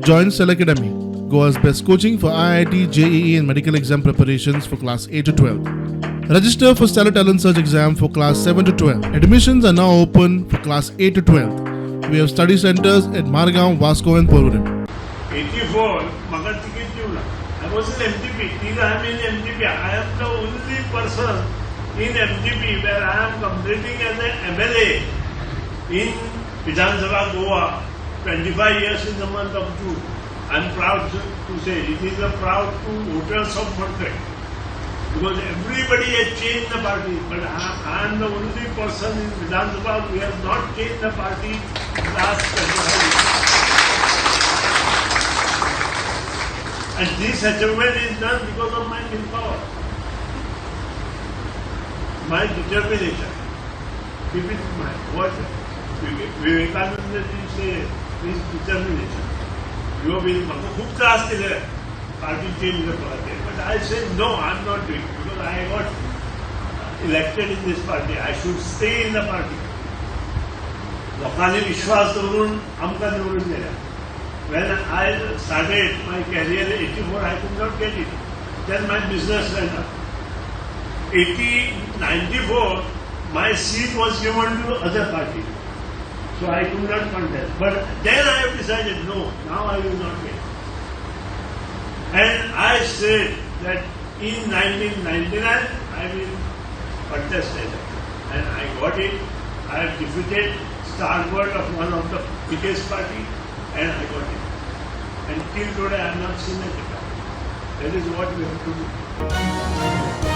Join Cell Academy, Goa's best coaching for IIT, JEE and medical exam preparations for class 8 to 12. Register for Stellar Talent Search exam for class 7 to 12. Admissions are now open for class 8 to 12. We have study centers at Margao, Vasco and Prudent. 84, Magar ticket given. I was in MGP. Till I am in MGP, I am the only person in MGP where I am completing as an MLA in Vidhan Sabha, Goa. 25 years in the month of June. I am proud to say it is a proud to voters of Prudent. Because everybody has changed the party, but I am the only person in Vidhan Sabha who has not changed the party in the last 25 years. And this achievement is done because of my willpower, my determination. Keep it in mind. What Vivekananda ji say is determination. You will खूप त्रास दिले party change the party, but I said no, I am not doing it because I got elected in this party. I should stay in the party. लोकांनी विश्वास धरून आमकां निवडून दिल्या. When I started my career in 84, I could not get it. Then my business went up. 94, my seat was given to other party. So I could not contest. But then I have decided, no, now I will not get it. And I said that in 1999, I will contest it. And I got it. I have defeated stalwart of one of the biggest party. And I got it. And till today I have not seen it. That is what we have to do.